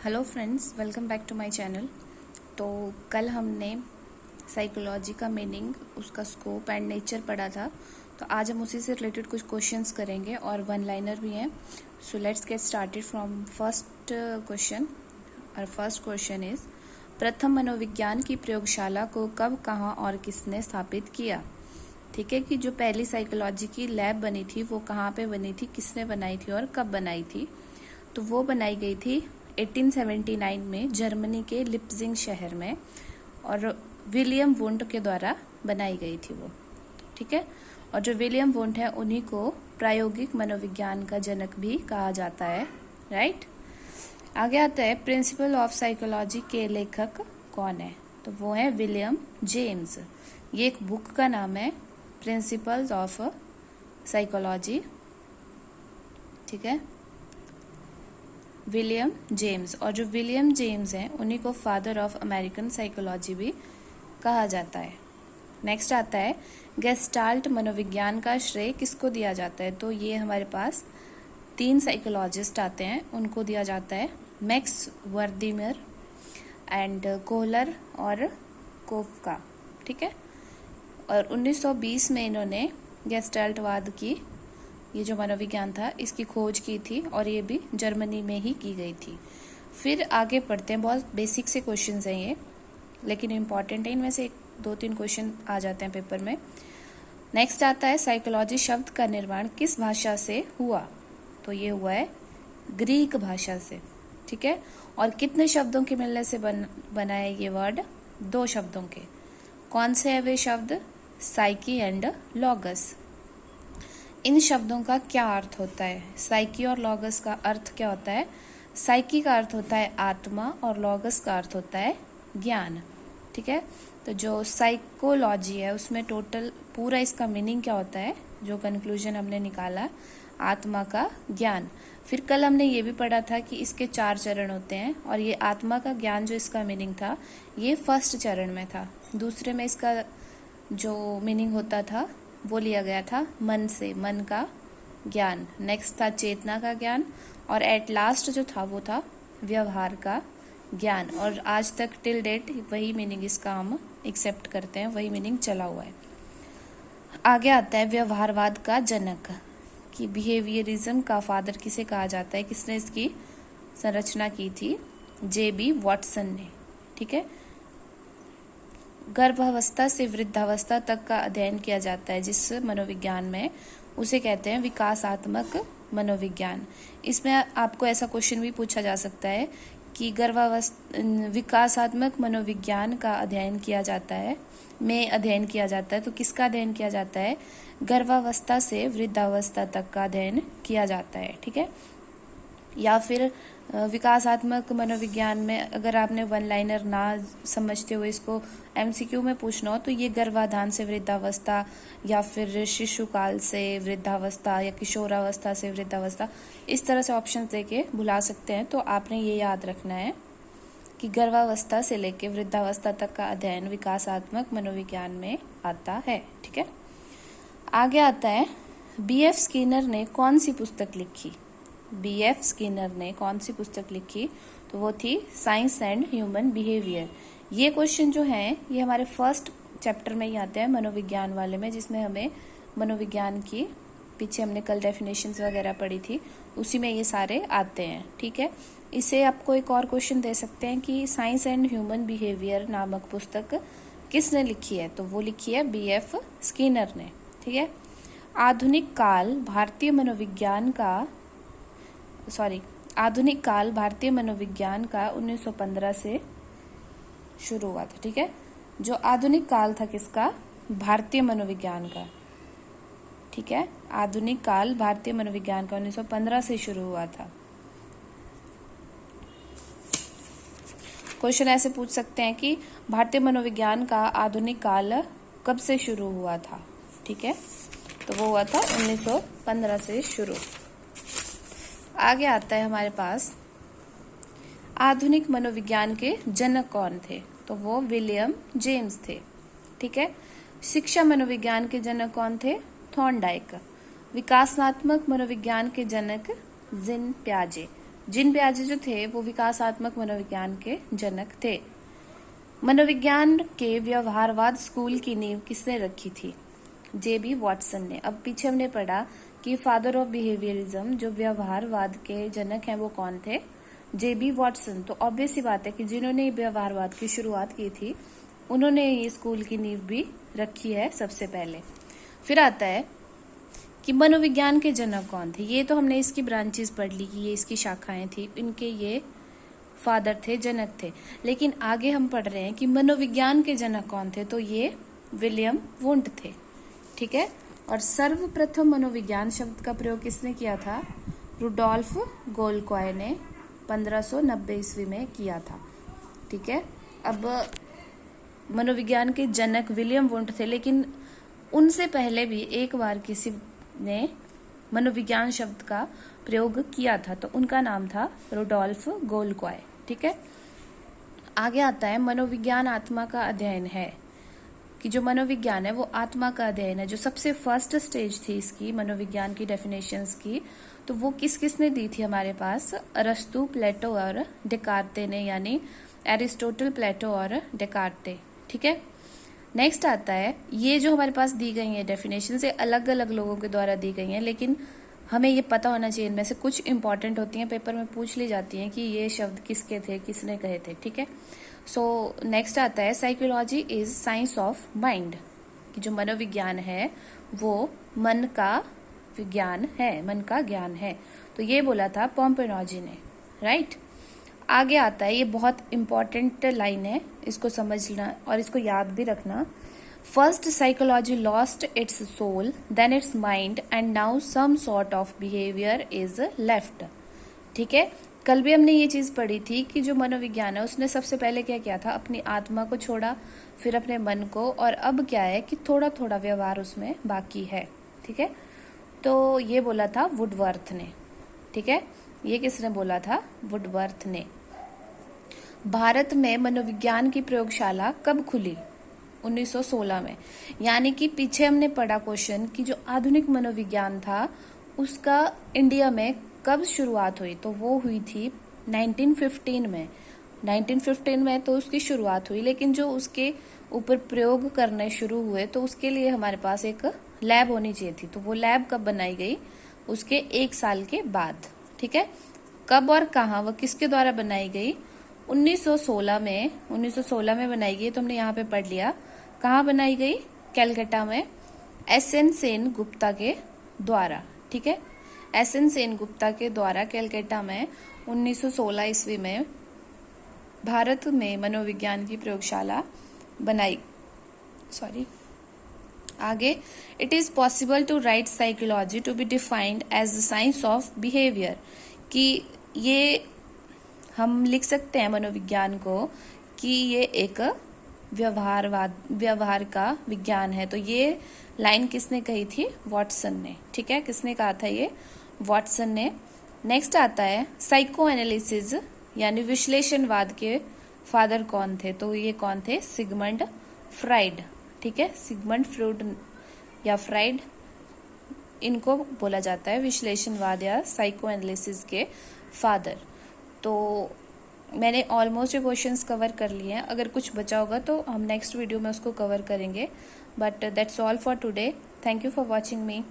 Hello friends, welcome back to my channel. तो कल हमने साइकोलॉजी का मीनिंग, उसका स्कोप एंड नेचर पढ़ा था। तो आज हम उसी से रिलेटेड कुछ क्वेश्चंस करेंगे और वन लाइनर भी हैं। So let's get started from first question. और फर्स्ट क्वेश्चन इज, प्रथम मनोविज्ञान की प्रयोगशाला को कब, कहाँ और किसने स्थापित किया? ठीक है, कि जो पहली साइकोलॉजी की लैब बनी थी वो कहाँ पे बनी थी, किसने बनाई थी और कब बनाई थी? तो वो बनाई गई थी 1879 में जर्मनी के लिप्जिंग शहर में, और विलियम वुंड के द्वारा बनाई गई थी वो। ठीक है, और जो विलियम वुंड है उन्हीं को प्रायोगिक मनोविज्ञान का जनक भी कहा जाता है। राइट। आगे आता है, प्रिंसिपल ऑफ साइकोलॉजी के लेखक कौन है? तो वो है विलियम जेम्स। ये एक बुक का नाम है, प्रिंसिपल्स ऑफ साइकोलॉजी। ठीक है, विलियम जेम्स। और जो विलियम जेम्स हैं उन्हीं को फादर ऑफ अमेरिकन साइकोलॉजी भी कहा जाता है। नेक्स्ट आता है, गेस्टाल्ट मनोविज्ञान का श्रेय किसको दिया जाता है? तो ये हमारे पास 3 साइकोलॉजिस्ट आते हैं, उनको दिया जाता है, मैक्स वर्दीमर एंड कोहलर और कोफका। ठीक है, और 1920 में इन्होंने गेस्टाल्टवाद की, ये जो मनोविज्ञान था इसकी खोज की थी, और ये भी जर्मनी में ही की गई थी। फिर आगे पढ़ते हैं, बहुत बेसिक से क्वेश्चंस हैं ये, लेकिन इम्पॉर्टेंट है, इनमें से 2-3 क्वेश्चन आ जाते हैं पेपर में। नेक्स्ट आता है, साइकोलॉजी शब्द का निर्माण किस भाषा से हुआ? तो ये हुआ है ग्रीक भाषा से। ठीक है, और कितने शब्दों के मिलने से बना है ये वर्ड? 2 शब्दों के। कौन से है वे शब्द? Psyche and logos. इन शब्दों का क्या अर्थ होता है? साइकी और लॉगस का अर्थ क्या होता है? साइकी का अर्थ होता है आत्मा और लॉगस का अर्थ होता है ज्ञान। ठीक है, तो जो साइकोलॉजी है उसमें टोटल पूरा इसका मीनिंग क्या होता है, जो कंक्लूजन हमने निकाला, आत्मा का ज्ञान। फिर कल हमने ये भी पढ़ा था कि इसके 4 चरण होते हैं, और ये आत्मा का ज्ञान जो इसका मीनिंग था ये फर्स्ट चरण में था। दूसरे में इसका जो मीनिंग होता था वो लिया गया था मन से, मन का ज्ञान। नेक्स्ट था चेतना का ज्ञान, और एट लास्ट जो था वो था व्यवहार का ज्ञान। और आज तक टिल डेट वही मीनिंग इसका हम एक्सेप्ट करते हैं, वही मीनिंग चला हुआ है। आगे आता है व्यवहारवाद का जनक, कि बिहेवियरिज्म का फादर किसे कहा जाता है, किसने इसकी संरचना की थी? J.B. वॉटसन ने। ठीक है, गर्भावस्था से वृद्धावस्था तक का अध्ययन किया जाता है जिस मनोविज्ञान में, उसे कहते हैं विकासात्मक मनोविज्ञान। इसमें आपको ऐसा क्वेश्चन भी पूछा जा सकता है कि विकासात्मक मनोविज्ञान का अध्ययन किया जाता है, अध्ययन किया जाता है, तो किसका अध्ययन किया जाता है? गर्भावस्था से वृद्धावस्था तक का अध्ययन किया जाता है। ठीक है, या फिर विकासात्मक मनोविज्ञान में अगर आपने वन लाइनर ना समझते हुए इसको MCQ में पूछना हो, तो ये गर्भाधान से वृद्धावस्था, या फिर शिशुकाल से वृद्धावस्था, या किशोरावस्था से वृद्धावस्था, इस तरह से ऑप्शंस देके बुला सकते हैं। तो आपने ये याद रखना है कि गर्भावस्था से लेके वृद्धावस्था तक का अध्ययन विकासात्मक मनोविज्ञान में आता है। ठीक है, आगे आता है, B.F. स्किनर ने कौन सी पुस्तक लिखी? B.F. स्किनर ने कौन सी पुस्तक लिखी? तो वो थी साइंस एंड ह्यूमन बिहेवियर। ये क्वेश्चन जो हैं ये हमारे फर्स्ट चैप्टर में ही आते हैं, मनोविज्ञान वाले में, जिसमें हमें मनोविज्ञान की, पीछे हमने कल डेफिनेशंस वगैरह पढ़ी थी, उसी में ये सारे आते हैं। ठीक है, इसे आपको एक और क्वेश्चन दे सकते हैं कि साइंस एंड ह्यूमन बिहेवियर नामक पुस्तक किसने लिखी है? तो वो लिखी है B.F. स्किनर ने। ठीक है, आधुनिक काल भारतीय मनोविज्ञान का 1915 से शुरू हुआ था। ठीक है, जो आधुनिक काल था किसका? भारतीय मनोविज्ञान का। ठीक है, आधुनिक काल भारतीय मनोविज्ञान का 1915 से शुरू हुआ था। क्वेश्चन ऐसे पूछ सकते हैं कि भारतीय मनोविज्ञान का आधुनिक काल कब से शुरू हुआ था? ठीक है, तो वो हुआ था 1915 से शुरू। आगे आता है हमारे पास, आधुनिक मनोविज्ञान के जनक कौन थे? तो वो विलियम जेम्स थे। ठीक है, शिक्षा मनोविज्ञान के जनक कौन थे? थॉर्नडाइक। विकासात्मक मनोविज्ञान के जनक जिन प्याजे। जीन पियाजे जो थे वो विकासात्मक मनोविज्ञान के जनक थे। मनोविज्ञान के व्यवहारवाद स्कूल की नींव किसने रखी थी? जेबी वॉटसन ने। अब पीछे हमने पढ़ा कि फादर ऑफ बिहेवियरिज्म, जो व्यवहारवाद के जनक हैं, वो कौन थे? जेबी वॉटसन। तो ऑब्वियस ही बात है कि जिन्होंने व्यवहारवाद की शुरुआत की थी उन्होंने ये स्कूल की नींव भी रखी है सबसे पहले। फिर आता है कि मनोविज्ञान के जनक कौन थे। ये तो हमने इसकी ब्रांचेस पढ़ ली कि ये इसकी शाखाएं थी, इनके ये फादर थे, जनक थे। लेकिन आगे हम पढ़ रहे हैं कि मनोविज्ञान के जनक कौन थे, तो ये विलियम वुंट थे। ठीक है। और सर्वप्रथम मनोविज्ञान शब्द का प्रयोग किसने किया था? रुडोल्फ गोल्क्वाय ने 1590 ईस्वी में किया था। ठीक है। अब मनोविज्ञान के जनक विलियम वुंट थे, लेकिन उनसे पहले भी एक बार किसी ने मनोविज्ञान शब्द का प्रयोग किया था, तो उनका नाम था रुडोल्फ गोल्क्वाय। ठीक है। आगे आता है मनोविज्ञान आत्मा का अध्ययन है, कि जो मनोविज्ञान है वो आत्मा का अध्ययन है। जो सबसे फर्स्ट स्टेज थी इसकी मनोविज्ञान की डेफिनेशंस की, तो वो किस किस ने दी थी हमारे पास? अरस्तु, प्लेटो और डेकार्ते ने, यानी एरिस्टोटल, प्लेटो और डेकार्ते। ठीक है। नेक्स्ट आता है, ये जो हमारे पास दी गई है डेफिनेशन से अलग अलग लोगों के द्वारा दी गई हैं, लेकिन हमें ये पता होना चाहिए इनमें से कुछ इंपॉर्टेंट होती हैं, पेपर में पूछ ली जाती हैं कि ये शब्द किसके थे, किसने कहे थे। ठीक है। सो नेक्स्ट आता है psychology is science of mind, कि जो मनोविज्ञान है वो मन का विज्ञान है, मन का ज्ञान है। तो ये बोला था पोम्पेनॉजी ने। राइट। आगे आता है, ये बहुत इंपॉर्टेंट लाइन है, इसको समझना और इसको याद भी रखना। First psychology lost its soul, then its mind, and now some sort of behaviour is left. ठीक है। कल भी हमने ये चीज पढ़ी थी कि जो मनोविज्ञान है उसने सबसे पहले क्या किया था? अपनी आत्मा को छोड़ा, फिर अपने मन को, और अब क्या है कि थोड़ा थोड़ा व्यवहार उसमें बाकी है। ठीक है। तो ये बोला था वुडवर्थ ने। ठीक है। ये किसने बोला था? वुडवर्थ ने। भारत में मनोविज्ञान की प्रयोगशाला कब खुली? 1916 में। यानी कि पीछे हमने पढ़ा क्वेश्चन कि जो आधुनिक मनोविज्ञान था उसका इंडिया में कब शुरुआत हुई, तो वो हुई थी 1915 में। 1915 में तो उसकी शुरुआत हुई, लेकिन जो उसके ऊपर प्रयोग करने शुरू हुए तो उसके लिए हमारे पास एक लैब होनी चाहिए थी। तो वो लैब कब बनाई गई? उसके 1 साल के बाद। ठीक है। कब और कहाँ, वो किसके द्वारा बनाई गई? 1916 में। 1916 में बनाई गई, तो हमने यहाँ पे पढ़ लिया। कहाँ बनाई गई? कैलकाटा में, एस.एन. सेन गुप्ता के द्वारा। ठीक है। एस.एन. सेन गुप्ता के द्वारा कैलकाटा में 1916 ईस्वी में भारत में मनोविज्ञान की प्रयोगशाला बनाई। आगे, it is possible to write psychology to be defined as the science of behaviour, कि ये हम लिख सकते हैं मनोविज्ञान को कि ये एक व्यवहार का विज्ञान है। तो ये लाइन किसने कही थी? वॉटसन ने। ठीक है। किसने कहा था? ये वॉटसन ने। नेक्स्ट आता है साइको एनालिसिस, यानी विश्लेषणवाद के फादर कौन थे? तो ये कौन थे? Sigmund Freud. ठीक है। सिगमंड फ्रूड या फ्राइड, इनको बोला जाता है विश्लेषणवाद या साइको एनालिसिस के फादर। तो मैंने ऑलमोस्ट ये क्वेश्चंस कवर कर लिए हैं। अगर कुछ बचा होगा तो हम नेक्स्ट वीडियो में उसको कवर करेंगे। But that's all for today. Thank you for watching me.